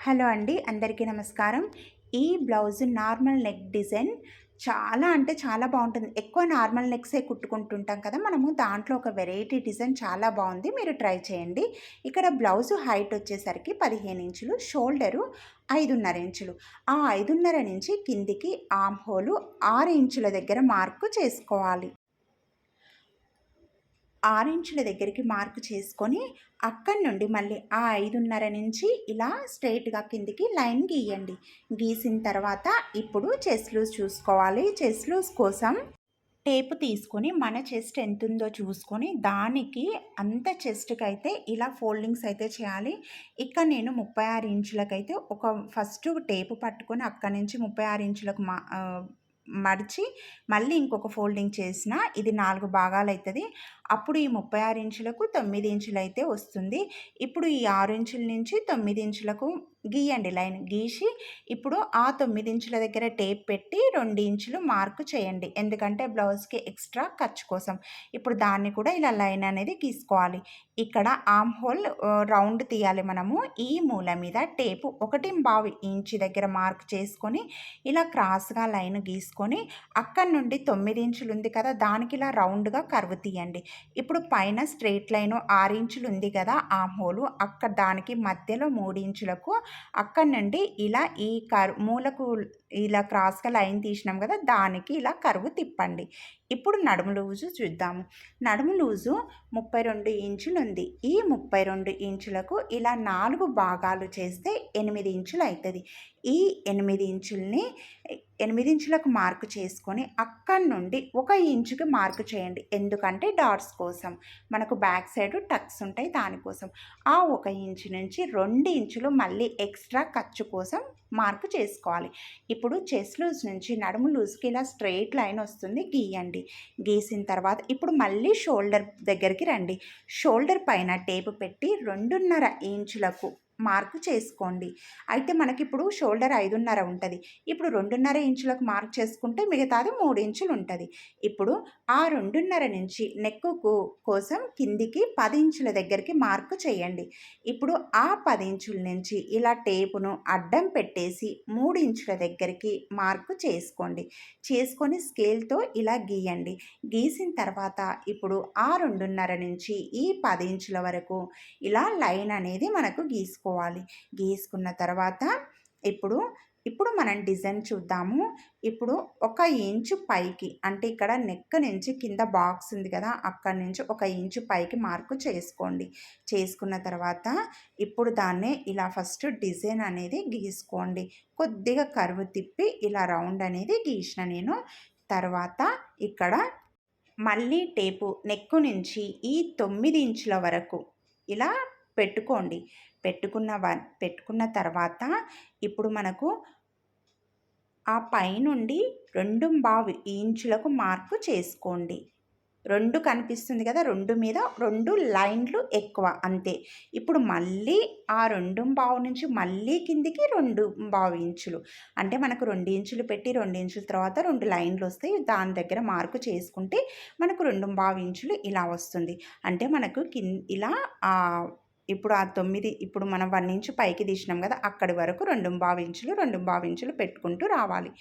Hello అండి, అందరికీ నమస్కారం. ఈ బ్లౌజ్ నార్మల్ నెక్ డిజైన్ చాలా అంటే చాలా బాగుంటుంది. ఎక్కువ నార్మల్ నెక్సే కుట్టుకుంటుంటాం కదా మనము. దాంట్లో ఒక వెరైటీ డిజైన్ చాలా బాగుంది, మీరు ట్రై చేయండి. ఇక్కడ బ్లౌజ్ హైట్ వచ్చేసరికి 15 ఇంచులు, షోల్డరు 5.5 ఇంచులు. ఆ 5.5 నుంచి కిందికి ఆర్మ్ హోలు 6 ఇంచుల దగ్గర మార్కు చేసుకోవాలి. 6 ఇంచుల దగ్గరికి మార్క్ చేసుకొని అక్కడి నుండి మళ్ళీ ఆ 5.5 నుంచి ఇలా స్ట్రెయిట్‌గా కిందికి లైన్ గీయండి. గీసిన తర్వాత ఇప్పుడు చెస్ట్ లూజ్ చూసుకోవాలి. చెస్ట్ లూజ్ కోసం టేప్ తీసుకొని మన చెస్ట్ ఎంతుందో చూసుకొని దానికి అంత చెస్ట్‌కైతే ఇలా ఫోల్డింగ్స్ అయితే చేయాలి. ఇక్కడ నేను 36 ఇంచులకైతే ఫస్ట్ టేప్ పట్టుకొని అక్కడి నుంచి 36 ఇంచులకు మడిచి మళ్ళీ ఇంకొక ఫోల్డింగ్ చేసిన ఇది 4 భాగాలైతది. అప్పుడు ఈ 36 ఇంచులకు 9 ఇంచులైతే వస్తుంది. ఇప్పుడు ఈ 6 ఇంచుల నుంచి 9 ఇంచులకు గీయండి లైన్. గీసి ఇప్పుడు ఆ 9 ఇంచుల దగ్గర టేప్ పెట్టి 2 ఇంచులు మార్క్ చేయండి. ఎందుకంటే బ్లౌజ్‌కి ఎక్స్ట్రా ఖర్చు కోసం. ఇప్పుడు దాన్ని కూడా ఇలా లైన్ అనేది గీసుకోవాలి. ఇక్కడ ఆర్మ్ హోల్ రౌండ్ తీయాలి మనము. ఈ మూల మీద టేపు 1.25 ఇంచు దగ్గర మార్క్ చేసుకొని ఇలా క్రాస్‌గా లైన్ గీసుకొని అక్కడి నుండి 9 ఇంచులు ఉంది కదా, దానికి ఇలా రౌండ్‌గా కర్వ్ తీయండి. ఇప్పుడు పైన స్ట్రెయిట్ లైను 6 ఇంచులు ఉంది కదా ఆర్మ్ హోలు, అక్కడ దానికి మధ్యలో 3 ఇంచులకు అక్కడి నుండి ఇలా ఈ మూలకు ఇలా క్రాస్‌గా లైన్ తీసినాం కదా, దానికి ఇలా కర్వ్ తిప్పండి. ఇప్పుడు నడుము లూజు చూద్దాము. నడుము లూజు 32 ఇంచులు ఉంది. ఈ 32 ఇంచులకు ఇలా 4 భాగాలు చేస్తే 8 ఇంచులు అవుతుంది. ఈ 8 ఇంచుల్ని 8 ఇంచులకు మార్కు చేసుకొని అక్కడి నుండి 1 ఇంచుకి మార్కు చేయండి. ఎందుకంటే డాట్స్ కోసం, మనకు బ్యాక్ సైడ్ టక్స్ ఉంటాయి దానికోసం. ఆ 1 ఇంచు నుంచి 2 ఇంచులు మళ్ళీ ఎక్స్ట్రా ఖర్చు కోసం మార్కు చేసుకోవాలి. ఇప్పుడు చెస్ట్ లూజ్ నుంచి నడుము లూజ్కి ఇలా స్ట్రెయిట్ లైన్ వస్తుంది, గీయండి. గీసిన తర్వాత ఇప్పుడు మళ్ళీ షోల్డర్ దగ్గరికి రండి. షోల్డర్ పైన టేపు పెట్టి 2.5 ఇంచులకు మార్కు చేసుకోండి. అయితే మనకిప్పుడు షోల్డర్ 5.5 ఉంటుంది. ఇప్పుడు 2.5 ఇంచులకు మార్క్ చేసుకుంటే మిగతాది 3 ఇంచులు ఉంటుంది. ఇప్పుడు ఆ 2.5 నుంచి నెక్కు కోసం కిందికి 10 ఇంచుల దగ్గరికి మార్కు చేయండి. ఇప్పుడు ఆ 10 ఇంచుల నుంచి ఇలా టేపును అడ్డం పెట్టేసి 3 ఇంచుల దగ్గరికి మార్కు చేసుకోండి. చేసుకొని స్కేల్తో ఇలా గీయండి. గీసిన తర్వాత ఇప్పుడు ఆ 2.5 నుంచి ఈ 10 ఇంచుల వరకు ఇలా లైన్ అనేది మనకు గీసుకున్న తర్వాత ఇప్పుడు మనం డిజైన్ చూద్దాము. ఇప్పుడు 1 ఇంచు పైకి, అంటే ఇక్కడ నెక్ నుంచి కింద బాక్స్ ఉంది కదా, అక్కడి నుంచి 1 ఇంచు పైకి మార్కు చేసుకోండి. చేసుకున్న తర్వాత ఇప్పుడు దాన్నే ఇలా ఫస్ట్ డిజైన్ అనేది గీసుకోండి. కొద్దిగా కర్వ్ తిప్పి ఇలా రౌండ్ అనేది గీసిన నేను. తర్వాత ఇక్కడ మళ్ళీ టేపు నెక్కు నుంచి ఈ 9 ఇంచుల వరకు ఇలా పెట్టుకోండి. పెట్టుకున్న తర్వాత ఇప్పుడు మనకు ఆ పైనుండి 2.25 ఇంచులకు మార్కు చేసుకోండి. 2 కనిపిస్తుంది కదా, 2 మీద 2 లైన్లు ఎక్కువ అంతే. ఇప్పుడు మళ్ళీ ఆ 2.25 నుంచి మళ్ళీ కిందికి 2.25 ఇంచులు, అంటే మనకు 2 ఇంచులు పెట్టి 2 ఇంచుల తర్వాత 2 లైన్లు వస్తాయి. దాని దగ్గర మార్కు చేసుకుంటే మనకు 2.25 ఇంచులు ఇలా వస్తుంది. అంటే మనకు ఇలా ఇప్పుడు ఆ 9 ఇప్పుడు మనం 1 ఇంచు పైకి తీసినాం కదా, అక్కడి వరకు 2.25 ఇంచులు పెట్టుకుంటూ రావాలి.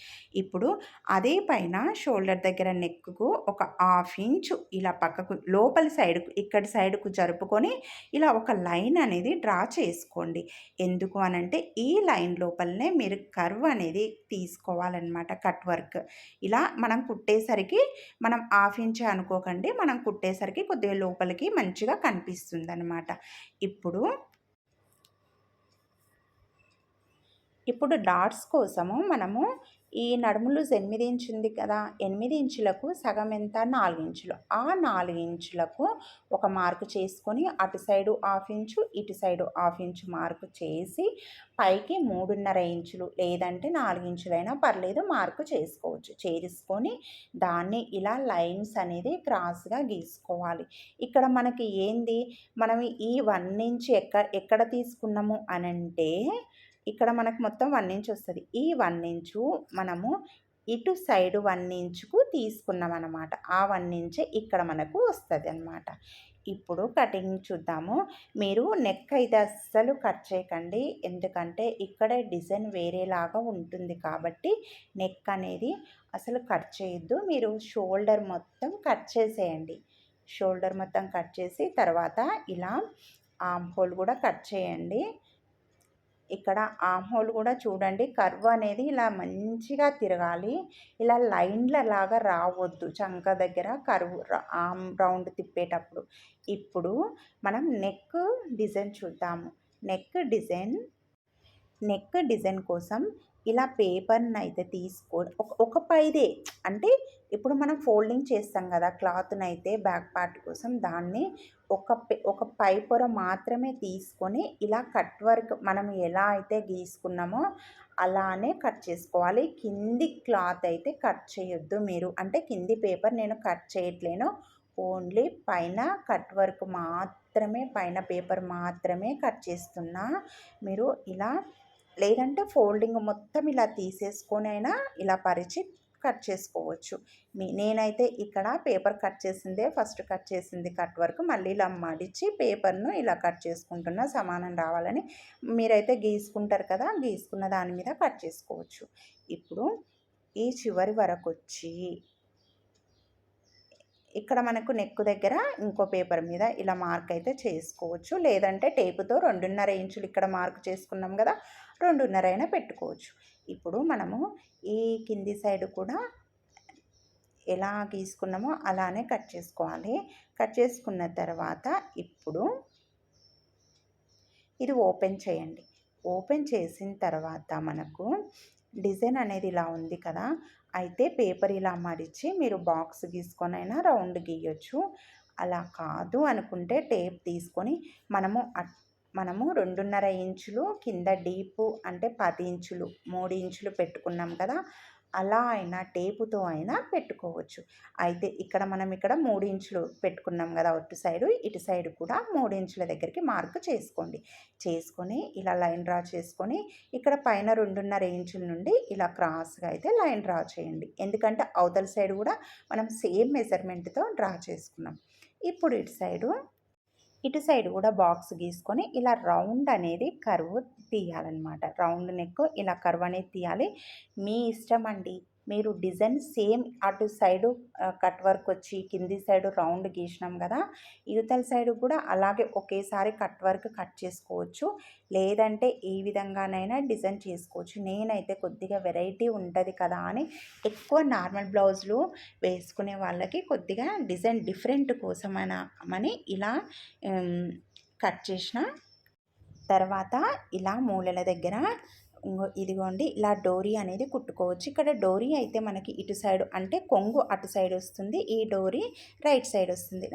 ఇప్పుడు అదే పైన షోల్డర్ దగ్గర నెక్కు ఒక 1/2 ఇంచు ఇలా పక్కకు లోపలి సైడ్కు ఇక్కడి సైడ్కు జరుపుకొని ఇలా ఒక లైన్ అనేది డ్రా చేసుకోండి. ఎందుకు అనంటే ఈ లైన్ లోపలనే మీరు కర్వ్ అనేది తీసుకోవాలన్నమాట, కట్ వర్క్. ఇలా మనం కుట్టేసరికి మనం 1/2 ఇంచే అనుకోకండి, మనం కుట్టేసరికి కొద్దిగా లోపలికి మంచిగా కనిపిస్తుంది అన్నమాట. ఇప్పుడు డాట్స్ కోసము మనము ఈ నడుము లూజ్ 8 ఇంచు ఉంది కదా, 8 ఇంచులకు సగం ఎంత, 4 ఇంచులు. ఆ 4 ఇంచులకు ఒక మార్కు చేసుకొని అటు సైడు 1/2 ఇంచు, ఇటు సైడు 1/2 ఇంచు మార్కు చేసి పైకి 3.5 ఇంచులు లేదంటే 4 ఇంచులైనా పర్లేదు మార్కు చేసుకోవచ్చు. చేసుకొని దాన్ని ఇలా లైన్స్ అనేది క్రాస్గా గీసుకోవాలి. ఇక్కడ మనకి ఏంది, మనం ఈ 1 ఇంచు ఎక్కడ తీసుకున్నాము అనంటే ఇక్కడ మనకు మొత్తం 1 ఇంచ్ వస్తుంది. ఈ 1 ఇంచు మనము ఇటు సైడు 1 ఇంచుకు తీసుకున్నాం అన్నమాట. ఆ 1 ఇంచే ఇక్కడ మనకు వస్తుంది అన్నమాట. ఇప్పుడు కటింగ్ చూద్దాము. మీరు నెక్ అయితే అస్సలు కట్ చేయకండి. ఎందుకంటే ఇక్కడే డిజైన్ వేరేలాగా ఉంటుంది కాబట్టి నెక్ అనేది అసలు కట్ చేయొద్దు. మీరు షోల్డర్ మొత్తం కట్ చేసేయండి. షోల్డర్ మొత్తం కట్ చేసి తర్వాత ఇలా ఆర్మ్ హోల్ కూడా కట్ చేయండి. ఇక్కడ ఆర్మ్ హోల్ కూడా చూడండి, కర్వ్ అనేది ఇలా మంచిగా తిరగాలి. ఇలా లైన్ల లాగా రావద్దు చంక దగ్గర కర్వ్ ఆర్మ్ రౌండ్ తిప్పేటప్పుడు. ఇప్పుడు మనం నెక్ డిజైన్ చూద్దాము. నెక్ డిజైన్ కోసం ఇలా పేపర్‌ని అయితే ఒక పైదే అంటే ఇప్పుడు మనం ఫోల్డింగ్ చేస్తాం కదా క్లాత్‌నైతే బ్యాక్ పార్ట్ కోసం, దాన్ని ఒక పై పొర మాత్రమే తీసుకొని ఇలా కట్ వర్క్ మనం ఎలా అయితే గీసుకున్నామో అలానే కట్ చేసుకోవాలి. కింది క్లాత్ అయితే కట్ చేయొద్దు మీరు. అంటే కింది పేపర్ నేను కట్ చేయట్లేను. ఓన్లీ పైన కట్ వర్క్ మాత్రమే, పైన పేపర్ మాత్రమే కట్ చేస్తున్నా. మీరు ఇలా లేదంటే ఫోల్డింగ్ మొత్తం ఇలా తీసేసుకొని అయినా ఇలా పరిచి కట్ చేసుకోవచ్చు. నేనైతే ఇక్కడ పేపర్ కట్ చేసిందే ఫస్ట్ కట్ చేసింది కట్ వర్క్, మళ్ళీ ఇలా మడిచి పేపర్ను ఇలా కట్ చేసుకుంటున్నా సమానం రావాలని. మీరైతే గీసుకుంటారు కదా, గీసుకున్న దాని మీద కట్ చేసుకోవచ్చు. ఇప్పుడు ఈ చివరి వరకు వచ్చి ఇక్కడ మనకు నెక్ దగ్గర ఇంకో పేపర్ మీద ఇలా మార్క్ అయితే చేసుకోవచ్చు. లేదంటే టేపుతో 2.5 ఇంచులు ఇక్కడ మార్క్ చేసుకున్నాం కదా, 2.5 అయినా పెట్టుకోవచ్చు. ఇప్పుడు మనము ఈ కింది సైడ్ కూడా ఎలా గీసుకున్నామో అలానే కట్ చేసుకోవాలి. కట్ చేసుకున్న తర్వాత ఇప్పుడు ఇది ఓపెన్ చేయండి. ఓపెన్ చేసిన తర్వాత మనకు డిజైన్ అనేది ఇలా ఉంది కదా, అయితే పేపర్ ఇలా మడిచి మీరు బాక్స్ గీసుకొనైనా రౌండ్ గీయొచ్చు. అలా కాదు అనుకుంటే టేప్ తీసుకొని మనము 2.5 ఇంచులు కింద డీపు అంటే 10 ఇంచులు 3 ఇంచులు పెట్టుకున్నాం కదా, అలా అయినా టేపుతో అయినా పెట్టుకోవచ్చు. అయితే ఇక్కడ 3 ఇంచులు పెట్టుకున్నాం కదా అటు సైడు, ఇటు సైడ్ కూడా 3 ఇంచుల దగ్గరికి మార్క్ చేసుకోండి. చేసుకొని ఇలా లైన్ డ్రా చేసుకొని ఇక్కడ పైన 2.5 ఇంచుల నుండి ఇలా క్రాస్గా అయితే లైన్ డ్రా చేయండి. ఎందుకంటే అవతల సైడ్ కూడా మనం సేమ్ మెజర్మెంట్తో డ్రా చేసుకున్నాం. ఇప్పుడు ఇటు సైడ్ కూడా బాక్స్ గీసుకొని ఇలా రౌండ్ అనేది కర్వ్ తీయాలన్నమాట. రౌండ్ నెక్ ఇలా కర్వ్ అనేది తీయాలి. మీ ఇష్టం అండి. మీరు డిజైన్ సేమ్ అటు సైడు కట్ వర్క్ వచ్చి కింది సైడు రౌండ్ గీసినాం కదా, ఇవతల సైడు కూడా అలాగే ఒకేసారి కట్ వర్క్ కట్ చేసుకోవచ్చు. లేదంటే ఈ విధంగానైనా డిజైన్ చేసుకోవచ్చు. నేనైతే కొద్దిగా వెరైటీ ఉంటుంది కదా అని ఎక్కువ నార్మల్ బ్లౌజులు వేసుకునే వాళ్ళకి కొద్దిగా డిజైన్ డిఫరెంట్ కోసమని ఇలా కట్ చేసిన తర్వాత ఇలా మూలల దగ్గర ఇదిగోండి ఇలా డోరీ అనేది కుట్టుకోవచ్చు. ఇక్కడ డోరీ అయితే మనకి ఇటు సైడ్ అంటే కొంగు అటు సైడ్ వస్తుంది, ఈ డోరీ రైట్ సైడ్ వస్తుంది.